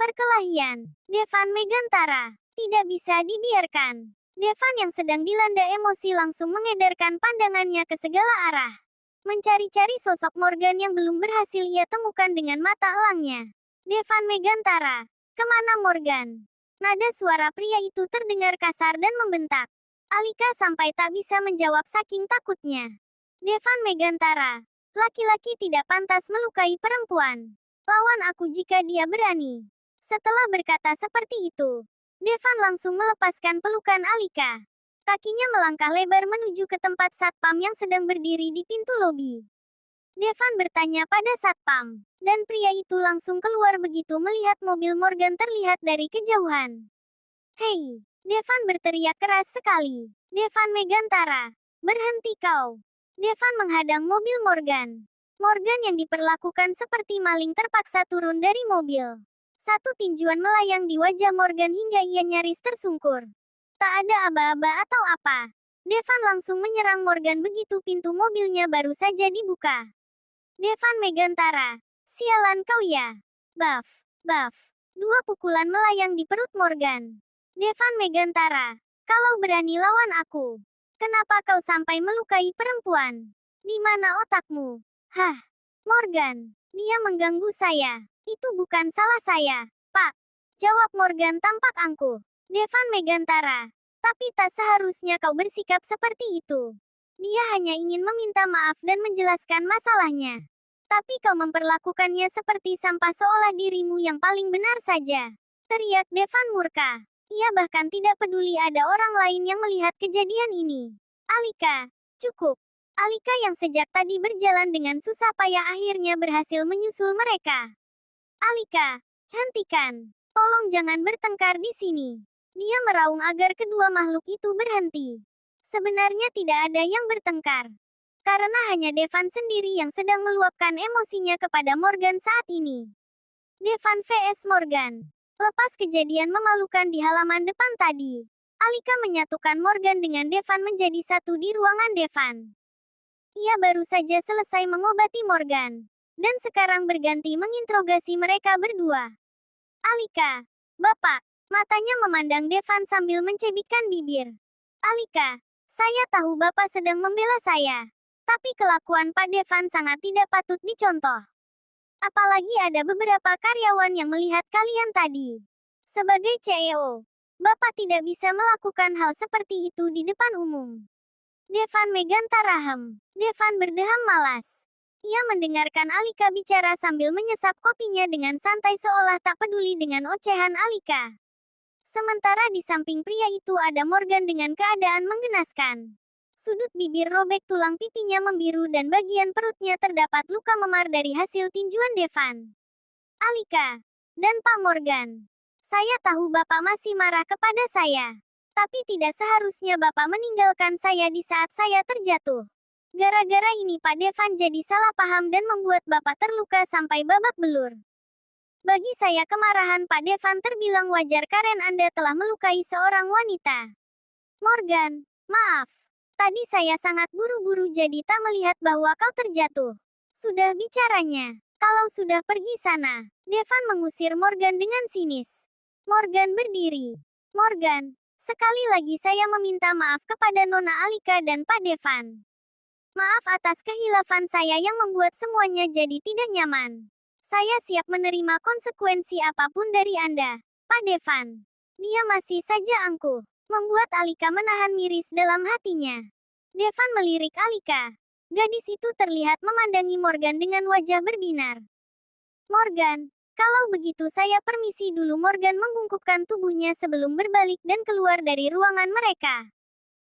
Perkelahian. Devan Megantara. Tidak bisa dibiarkan. Devan yang sedang dilanda emosi langsung mengedarkan pandangannya ke segala arah. Mencari-cari sosok Morgan yang belum berhasil ia temukan dengan mata elangnya. Devan Megantara. Kemana Morgan? Nada suara pria itu terdengar kasar dan membentak. Alika sampai tak bisa menjawab saking takutnya. Devan Megantara. Laki-laki tidak pantas melukai perempuan. Lawan aku jika dia berani. Setelah berkata seperti itu, Devan langsung melepaskan pelukan Alika. Kakinya melangkah lebar menuju ke tempat satpam yang sedang berdiri di pintu lobi. Devan bertanya pada satpam, dan pria itu langsung keluar begitu melihat mobil Morgan terlihat dari kejauhan. Hei, Devan berteriak keras sekali. Devan Megantara, berhenti kau. Devan menghadang mobil Morgan. Morgan yang diperlakukan seperti maling terpaksa turun dari mobil. Satu tinjuan melayang di wajah Morgan hingga ia nyaris tersungkur. Tak ada aba-aba atau apa. Devan langsung menyerang Morgan begitu pintu mobilnya baru saja dibuka. Devan Megantara, sialan kau ya. Buff, buff. Dua pukulan melayang di perut Morgan. Devan Megantara, kalau berani lawan aku, kenapa kau sampai melukai perempuan? Di mana otakmu? Hah, Morgan, dia mengganggu saya. Itu bukan salah saya, Pak. Jawab Morgan tampak angkuh. Devan Megantara, tapi tak seharusnya kau bersikap seperti itu. Dia hanya ingin meminta maaf dan menjelaskan masalahnya. Tapi kau memperlakukannya seperti sampah seolah dirimu yang paling benar saja. Teriak Devan murka. Ia bahkan tidak peduli ada orang lain yang melihat kejadian ini. Alika, cukup. Alika yang sejak tadi berjalan dengan susah payah akhirnya berhasil menyusul mereka. Alika, hentikan. Tolong jangan bertengkar di sini. Dia meraung agar kedua makhluk itu berhenti. Sebenarnya tidak ada yang bertengkar. Karena hanya Devan sendiri yang sedang meluapkan emosinya kepada Morgan saat ini. Devan vs Morgan. Lepas kejadian memalukan di halaman depan tadi, Alika menyatukan Morgan dengan Devan menjadi satu di ruangan Devan. Ia baru saja selesai mengobati Morgan, dan sekarang berganti menginterogasi mereka berdua. Alika, Bapak, matanya memandang Devan sambil mencebikkan bibir. Alika, saya tahu Bapak sedang membela saya. Tapi kelakuan Pak Devan sangat tidak patut dicontoh. Apalagi ada beberapa karyawan yang melihat kalian tadi. Sebagai CEO, Bapak tidak bisa melakukan hal seperti itu di depan umum. Devan Megantara hem. Devan berdeham malas. Ia mendengarkan Alika bicara sambil menyesap kopinya dengan santai seolah tak peduli dengan ocehan Alika. Sementara di samping pria itu ada Morgan dengan keadaan menggenaskan. Sudut bibir robek, tulang pipinya membiru dan bagian perutnya terdapat luka memar dari hasil tinjuan Devan. Alika dan Pak Morgan, saya tahu Bapak masih marah kepada saya. Tapi tidak seharusnya Bapak meninggalkan saya di saat saya terjatuh. Gara-gara ini Pak Devan jadi salah paham dan membuat Bapak terluka sampai babak belur. Bagi saya kemarahan Pak Devan terbilang wajar karena Anda telah melukai seorang wanita. Morgan, maaf. Tadi saya sangat buru-buru jadi tak melihat bahwa kau terjatuh. Sudah bicaranya. Kalau sudah pergi sana. Devan mengusir Morgan dengan sinis. Morgan berdiri. Morgan, sekali lagi saya meminta maaf kepada Nona Alika dan Pak Devan. Maaf atas kehilafan saya yang membuat semuanya jadi tidak nyaman. Saya siap menerima konsekuensi apapun dari Anda, Pak Devan. Dia masih saja angkuh, membuat Alika menahan miris dalam hatinya. Devan melirik Alika. Gadis itu terlihat memandangi Morgan dengan wajah berbinar. Morgan, kalau begitu saya permisi dulu. Morgan membungkukkan tubuhnya sebelum berbalik dan keluar dari ruangan mereka.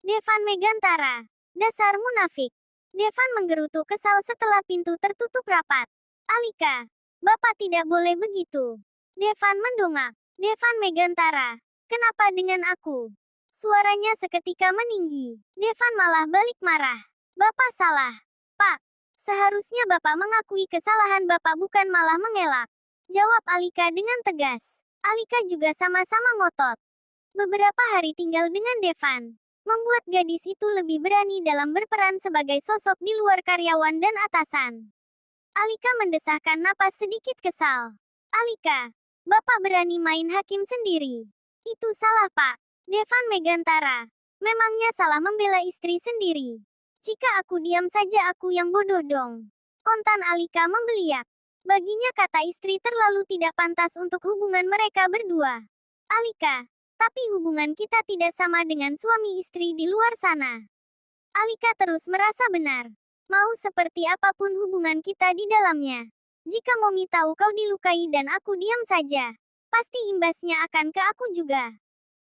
Devan Megantara, dasar munafik. Devan menggerutu kesal setelah pintu tertutup rapat. Alika, Bapak tidak boleh begitu. Devan mendongak. Devan Megantara, kenapa dengan aku? Suaranya seketika meninggi. Devan malah balik marah. Bapak salah, Pak. Seharusnya Bapak mengakui kesalahan Bapak bukan malah mengelak. Jawab Alika dengan tegas. Alika juga sama-sama ngotot. Beberapa hari tinggal dengan Devan membuat gadis itu lebih berani dalam berperan sebagai sosok di luar karyawan dan atasan. Alika mendesahkan napas sedikit kesal. Alika, Bapak berani main hakim sendiri. Itu salah, Pak. Devan Megantara. Memangnya salah membela istri sendiri. Jika aku diam saja aku yang bodoh dong. Kontan Alika membeliak. Baginya kata istri terlalu tidak pantas untuk hubungan mereka berdua. Alika, tapi hubungan kita tidak sama dengan suami istri di luar sana. Alika terus merasa benar. Mau seperti apapun hubungan kita di dalamnya. Jika Momi tahu kau dilukai dan aku diam saja, pasti imbasnya akan ke aku juga.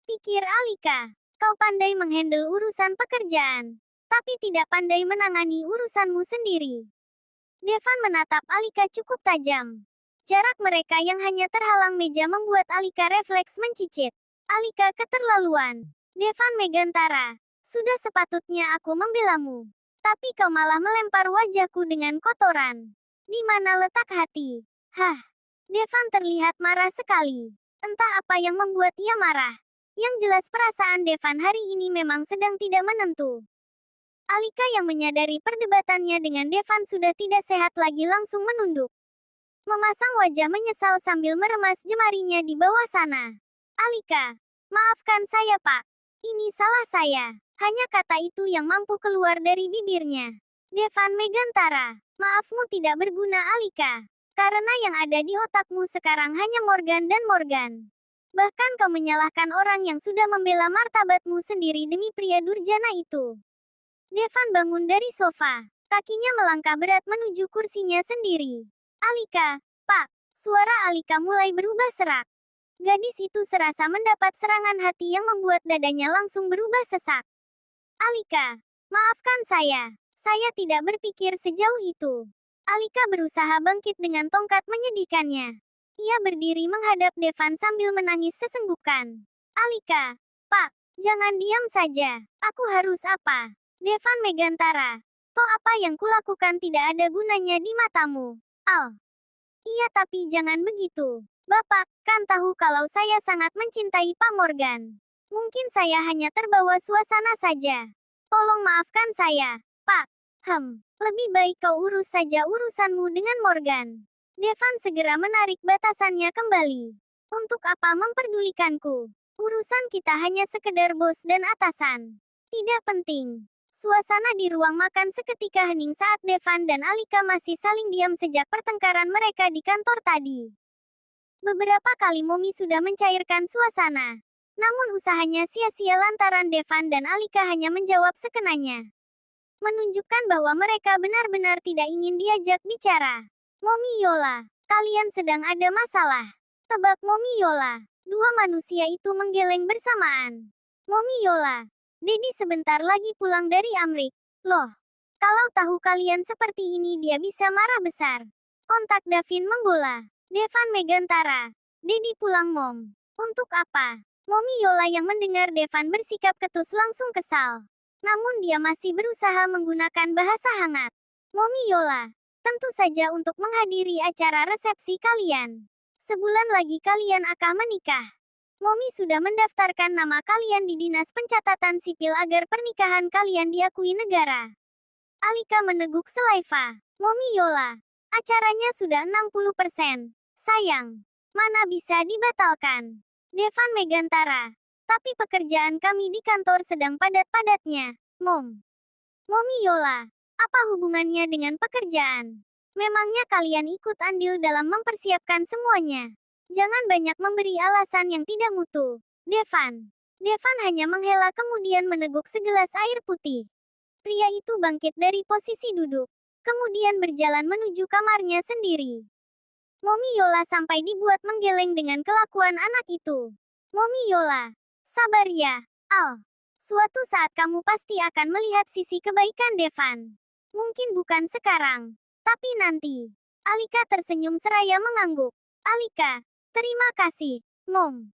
Pikir Alika, kau pandai menghandle urusan pekerjaan, tapi tidak pandai menangani urusanmu sendiri. Devan menatap Alika cukup tajam. Jarak mereka yang hanya terhalang meja membuat Alika refleks mencicit. Alika keterlaluan. Devan Megantara, sudah sepatutnya aku membelamu. Tapi kau malah melempar wajahku dengan kotoran. Di mana letak hati? Hah, Devan terlihat marah sekali. Entah apa yang membuat ia marah. Yang jelas perasaan Devan hari ini memang sedang tidak menentu. Alika yang menyadari perdebatannya dengan Devan sudah tidak sehat lagi langsung menunduk. Memasang wajah menyesal sambil meremas jemarinya di bawah sana. Alika, maafkan saya Pak. Ini salah saya. Hanya kata itu yang mampu keluar dari bibirnya. Devan Megantara, maafmu tidak berguna Alika. Karena yang ada di otakmu sekarang hanya Morgan dan Morgan. Bahkan kau menyalahkan orang yang sudah membela martabatmu sendiri demi pria durjana itu. Devan bangun dari sofa. Kakinya melangkah berat menuju kursinya sendiri. Alika, Pak. Suara Alika mulai berubah serak. Gadis itu serasa mendapat serangan hati yang membuat dadanya langsung berubah sesak. Alika, maafkan saya. Saya tidak berpikir sejauh itu. Alika berusaha bangkit dengan tongkat menyedihkannya. Ia berdiri menghadap Devan sambil menangis sesenggukan. Alika, Pak, jangan diam saja. Aku harus apa? Devan Megantara, toh apa yang kulakukan tidak ada gunanya di matamu. Al. Iya tapi jangan begitu. Bapak, kan tahu kalau saya sangat mencintai Pak Morgan. Mungkin saya hanya terbawa suasana saja. Tolong maafkan saya, Pak. Lebih baik kau urus saja urusanmu dengan Morgan. Devan segera menarik batasannya kembali. Untuk apa memperdulikanku? Urusan kita hanya sekedar bos dan atasan. Tidak penting. Suasana di ruang makan seketika hening saat Devan dan Alika masih saling diam sejak pertengkaran mereka di kantor tadi. Beberapa kali Momi sudah mencairkan suasana. Namun usahanya sia-sia lantaran Devan dan Alika hanya menjawab sekenanya. Menunjukkan bahwa mereka benar-benar tidak ingin diajak bicara. Momi Yola, kalian sedang ada masalah. Tebak Momi Yola. Dua manusia itu menggeleng bersamaan. Momi Yola, Dedi sebentar lagi pulang dari Amrik. Loh, kalau tahu kalian seperti ini dia bisa marah besar. Kontak Davin membola. Devan Megantara. Dedi pulang Mom. Untuk apa? Momi Yola yang mendengar Devan bersikap ketus langsung kesal. Namun dia masih berusaha menggunakan bahasa hangat. Momi Yola, tentu saja untuk menghadiri acara resepsi kalian. Sebulan lagi kalian akan menikah. Momi sudah mendaftarkan nama kalian di Dinas Pencatatan Sipil agar pernikahan kalian diakui negara. Alika meneguk selaiva. Momi Yola, acaranya sudah 60%. Sayang, mana bisa dibatalkan. Devan Megantara, tapi pekerjaan kami di kantor sedang padat-padatnya, Mom. Momi Yola, apa hubungannya dengan pekerjaan? Memangnya kalian ikut andil dalam mempersiapkan semuanya? Jangan banyak memberi alasan yang tidak mutu. Devan. Devan hanya menghela kemudian meneguk segelas air putih. Pria itu bangkit dari posisi duduk. Kemudian berjalan menuju kamarnya sendiri. Momi Yola sampai dibuat menggeleng dengan kelakuan anak itu. Momi Yola, sabar ya, Al. Suatu saat kamu pasti akan melihat sisi kebaikan Devan. Mungkin bukan sekarang, tapi nanti. Alika tersenyum seraya mengangguk. Alika, terima kasih, Mom.